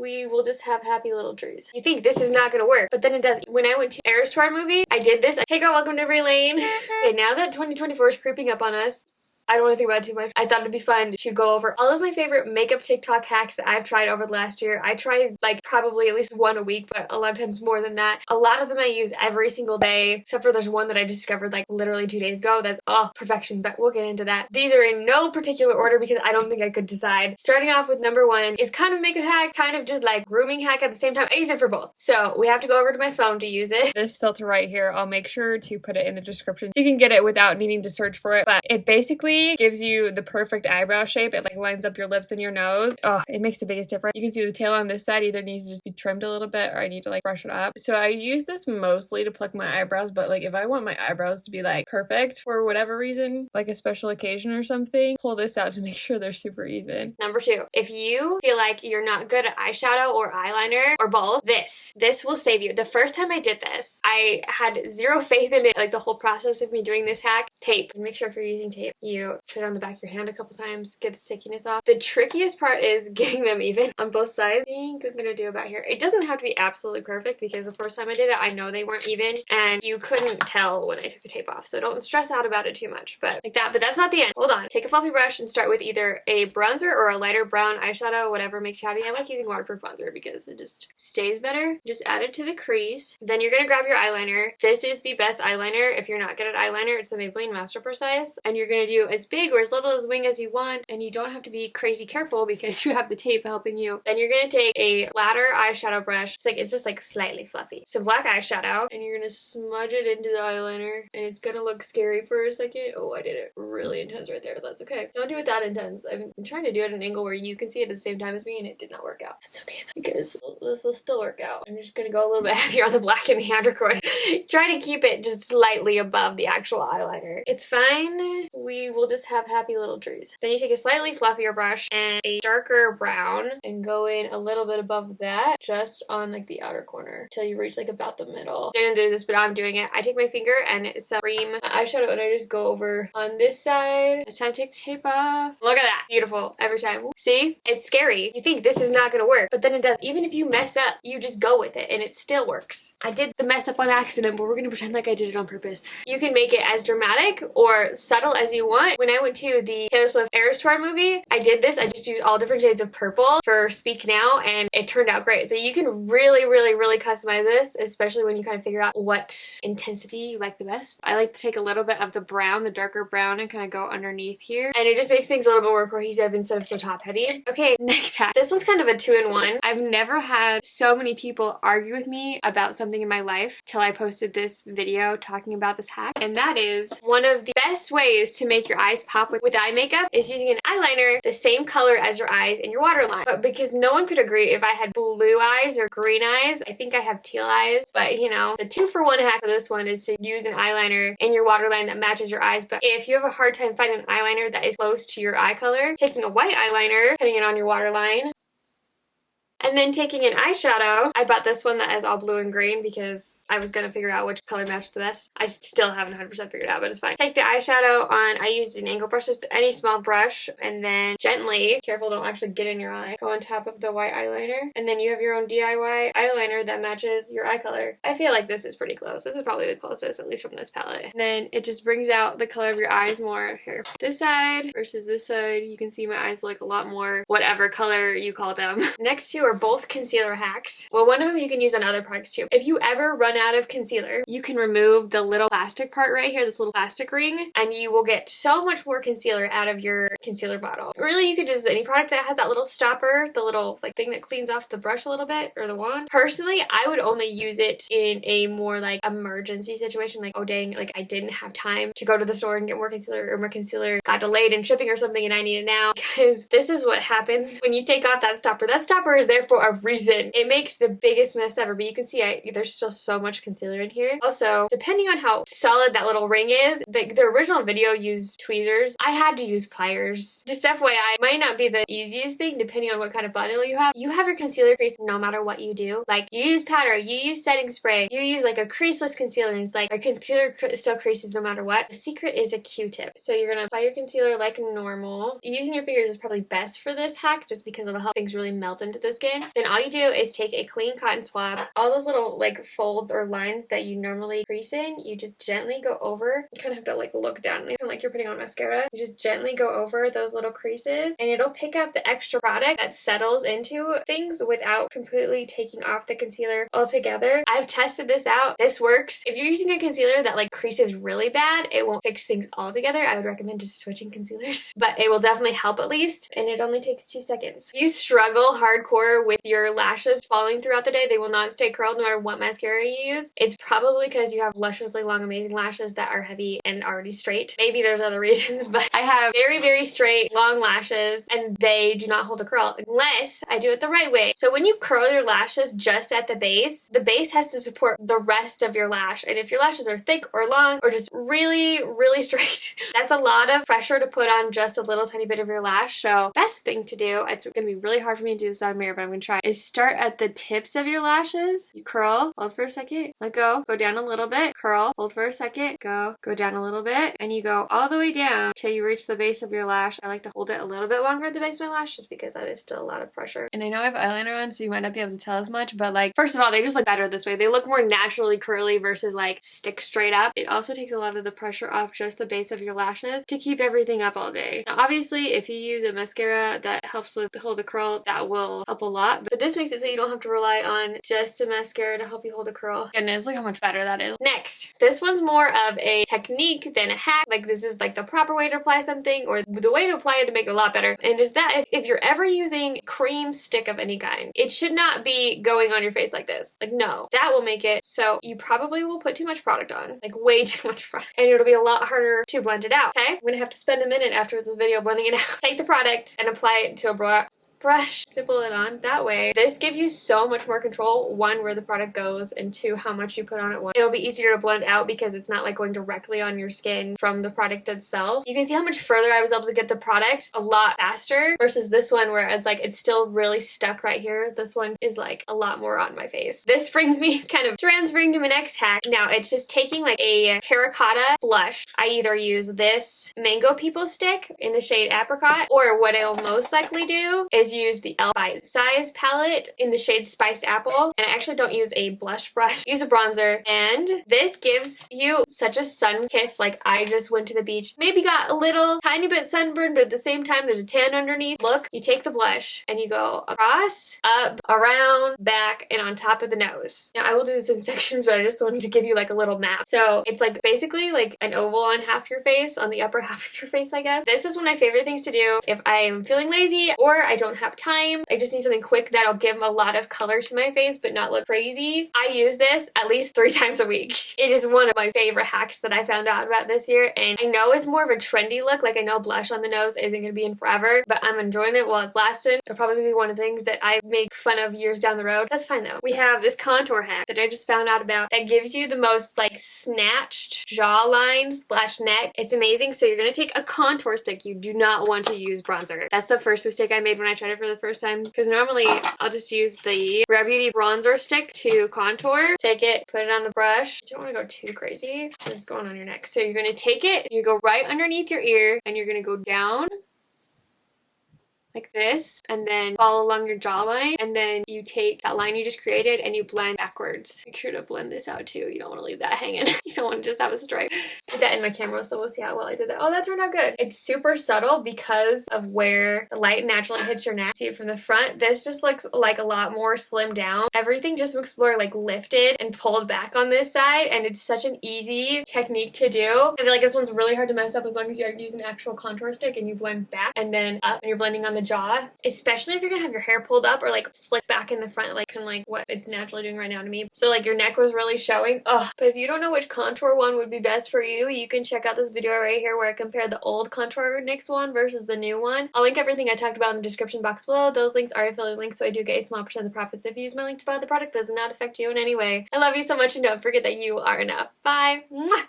we will just have happy little trees. You think this is not gonna work, but then it does. When I went to Eras Tour movie, I did this. Hey girl, welcome to Every Lane. Okay, now that 2024 is creeping up on us, I don't want to think about it too much. I thought it'd be fun to go over all of my favorite makeup TikTok hacks that I've tried over the last year. I try like probably at least one a week, but a lot of times more than that. A lot of them I use every single day, except for there's one that I discovered like literally 2 days ago. That's, oh, perfection, but we'll get into that. These are in no particular order because I don't think I could decide. Starting off with number 1, it's kind of makeup hack, kind of just like grooming hack at the same time. I use it for both. So we have to go over to my phone to use it. This filter right here, I'll make sure to put it in the description so you can get it without needing to search for it. But it basically gives you the perfect eyebrow shape. It like lines up your lips and your nose. Oh, it makes the biggest difference. You can see the tail on this side either needs to just be trimmed a little bit or I need to like brush it up. So I use this mostly to pluck my eyebrows, but like if I want my eyebrows to be like perfect for whatever reason, like a special occasion or something, pull this out to make sure they're super even. Number 2, if you feel like you're not good at eyeshadow or eyeliner or both, this will save you. The first time I did this, I had zero faith in it. Like the whole process of me doing this hack, tape. And make sure if you're using tape, you put it on the back of your hand a couple times, get the stickiness off. The trickiest part is getting them even on both sides. I think I'm gonna do about here. It doesn't have to be absolutely perfect because the first time I did it, I know they weren't even and you couldn't tell when I took the tape off. So don't stress out about it too much, but like that. But that's not the end. Hold on. Take a fluffy brush and start with either a bronzer or a lighter brown eyeshadow, whatever makes you happy. I like using waterproof bronzer because it just stays better. Just add it to the crease. Then you're gonna grab your eyeliner. This is the best eyeliner. If you're not good at eyeliner, it's the Maybelline Master Precise. And you're gonna do as big or as little as wing as you want, and you don't have to be crazy careful because you have the tape helping you. Then you're gonna take a flatter eyeshadow brush. It's just like slightly fluffy. Some black eyeshadow, and you're gonna smudge it into the eyeliner, and it's gonna look scary for a second. Oh, I did it really intense right there. That's okay. Don't do it that intense. I'm trying to do it at an angle where you can see it at the same time as me, and it did not work out. That's okay though, because this will still work out. I'm just gonna go a little bit heavier on the black and hand record. Try to keep it just slightly above the actual eyeliner. It's fine. We will just have happy little trees. Then you take a slightly fluffier brush and a darker brown and go in a little bit above that, just on like the outer corner until you reach like about the middle. I didn't do this, but I'm doing it. I take my finger and some cream eyeshadow and I just go over on this side. It's time to take the tape off. Look at that. Beautiful every time. See? It's scary. You think this is not gonna work, but then it does. Even if you mess up, you just go with it and it still works. I did the mess up on accident, but we're gonna pretend like I did it on purpose. You can make it as dramatic or subtle as you want. When I went to the Taylor Swift Eras Tour movie, I did this. I just used all different shades of purple for Speak Now and it turned out great. So you can really, really, really customize this, especially when you kind of figure out what intensity you like the best. I like to take a little bit of the brown, the darker brown, and kind of go underneath here. And it just makes things a little bit more cohesive instead of so top heavy. Okay, next hack. This one's kind of a 2-in-1. I've never had so many people argue with me about something in my life till I posted this video talking about this hack. And that is one of the best ways to make your eyes pop with eye makeup is using an eyeliner the same color as your eyes in your waterline. But because no one could agree if I had blue eyes or green eyes, I think I have teal eyes. But you know, the 2-for-1 hack of this one is to use an eyeliner in your waterline that matches your eyes. But if you have a hard time finding an eyeliner that is close to your eye color, taking a white eyeliner, putting it on your waterline, and then taking an eyeshadow. I bought this one that is all blue and green because I was going to figure out which color matched the best. I still haven't 100% figured out, but it's fine. Take the eyeshadow on, I used an angle brush, just any small brush, and then gently, careful don't actually get in your eye, go on top of the white eyeliner. And then you have your own DIY eyeliner that matches your eye color. I feel like this is pretty close. This is probably the closest, at least from this palette. And then it just brings out the color of your eyes more. Here, this side versus this side, you can see my eyes look a lot more whatever color you call them. Next two are both concealer hacks. Well, one of them you can use on other products too. If you ever run out of concealer, you can remove the little plastic part right here, this little plastic ring, and you will get so much more concealer out of your concealer bottle. Really, you could use any product that has that little stopper, the little like thing that cleans off the brush a little bit, or the wand. Personally, I would only use it in a more like emergency situation, like, oh dang, like I didn't have time to go to the store and get more concealer, or my concealer got delayed in shipping or something and I need it now. Because this is what happens when you take off that stopper. That stopper is there for a reason. It makes the biggest mess ever, but you can see there's still so much concealer in here. Also, depending on how solid that little ring is, the original video used tweezers. I had to use pliers. Just FYI, might not be the easiest thing depending on what kind of body you have. You have your concealer crease no matter what you do. Like, you use powder, you use setting spray, you use like a creaseless concealer, and it's like our concealer still creases no matter what. The secret is a Q-tip. So you're gonna apply your concealer like normal. Using your fingers is probably best for this hack just because it'll help things really melt into the skin. in, then all you do is take a clean cotton swab. All those little like folds or lines that you normally crease in, you just gently go over. You kind of have to like look down, kind of like you're putting on mascara. You just gently go over those little creases and it'll pick up the extra product that settles into things without completely taking off the concealer altogether. I've tested this out. This works. If you're using a concealer that like creases really bad, it won't fix things altogether. I would recommend just switching concealers, but it will definitely help at least, and it only takes 2 seconds. If you struggle hardcore with your lashes falling throughout the day, they will not stay curled no matter what mascara you use. It's probably because you have lusciously long, amazing lashes that are heavy and already straight. Maybe there's other reasons, but I have very, very straight, long lashes and they do not hold a curl unless I do it the right way. So when you curl your lashes just at the base has to support the rest of your lash. And if your lashes are thick or long or just really, really straight, that's a lot of pressure to put on just a little tiny bit of your lash. So best thing to do, it's going to be really hard for me to do this on a mirror, but I'm going to try, is start at the tips of your lashes. You curl, hold for a second, let go down a little bit, curl, hold for a second, go down a little bit, and you go all the way down till you reach the base of your lash. I like to hold it a little bit longer at the base of my lash just because that is still a lot of pressure. And I know I have eyeliner on, so you might not be able to tell as much, but like, first of all, they just look better this way. They look more naturally curly versus like stick straight up. It also takes a lot of the pressure off just the base of your lashes to keep everything up all day. Now, obviously, if you use a mascara that helps with hold a curl, that will help a lot, but this makes it so you don't have to rely on just a mascara to help you hold a curl. Goodness, look how much better that is. Next, this one's more of a technique than a hack. Like, this is like the proper way to apply something, or the way to apply it to make it a lot better. And is that if you're ever using cream stick of any kind, it should not be going on your face like this. Like, no, that will make it so you probably will put too much product on, like way too much product, and it'll be a lot harder to blend it out. Okay, I'm gonna have to spend a minute after this video blending it out. Take the product and apply it to a brush, stipple it on that way. This gives you so much more control, one, where the product goes, and two, how much you put on at once. It'll be easier to blend out because it's not like going directly on your skin from the product itself. You can see how much further I was able to get the product a lot faster versus this one where it's like it's still really stuck right here. This one is like a lot more on my face. This brings me kind of transferring to my next hack. Now it's just taking like a terracotta blush. I either use this Mango People stick in the shade Apricot, or what I'll most likely do is use the e.l.f. Bite Size palette in the shade Spiced Apple. And I actually don't use a blush brush. Use a bronzer. And this gives you such a sun kiss, like I just went to the beach, maybe got a little tiny bit sunburned, but at the same time there's a tan underneath. Look, you take the blush and you go across, up, around, back, and on top of the nose. Now I will do this in sections, but I just wanted to give you like a little map. So it's like basically like an oval on half your face, on the upper half of your face, I guess. This is one of my favorite things to do if I am feeling lazy or I don't have time. I just need something quick that'll give a lot of color to my face but not look crazy. I use this at least 3 times a week. It is one of my favorite hacks that I found out about this year, and I know it's more of a trendy look. Like, I know blush on the nose isn't going to be in forever, but I'm enjoying it while it's lasting. It'll probably be one of the things that I make fun of years down the road. That's fine though. We have this contour hack that I just found out about that gives you the most like snatched jawline / neck. It's amazing. So you're going to take a contour stick. You do not want to use bronzer. That's the first mistake I made when I tried it for the first time, because normally I'll just use the Rare Beauty bronzer stick to contour. Take it, put it on the brush. You don't want to go too crazy. This is going on your neck. So you're going to take it, you go right underneath your ear, and you're going to go down like this, and then follow along your jawline, and then you take that line you just created and you blend backwards. Make sure to blend this out too. You don't want to leave that hanging. You don't want to just have a stripe. I did that in my camera, so we'll see how well I did that. Oh, that turned out good. It's super subtle because of where the light naturally hits your neck. See it from the front. This just looks like a lot more slimmed down. Everything just looks more like lifted and pulled back on this side, and it's such an easy technique to do. I feel like this one's really hard to mess up as long as you're using an actual contour stick and you blend back and then up, and you're blending on the jaw, especially if you're gonna have your hair pulled up or like slick back in the front, like kind of like what it's naturally doing right now to me. So like your neck was really showing. Ugh. But if you don't know which contour one would be best for you, you can check out this video right here where I compare the old contour NYX one versus the new one. I'll link everything I talked about in the description box below. Those links are affiliate links, so I do get a small percent of the profits if you use my link to buy the product. It does not affect you in any way. I love you so much, and don't forget that you are enough. Bye. Mwah!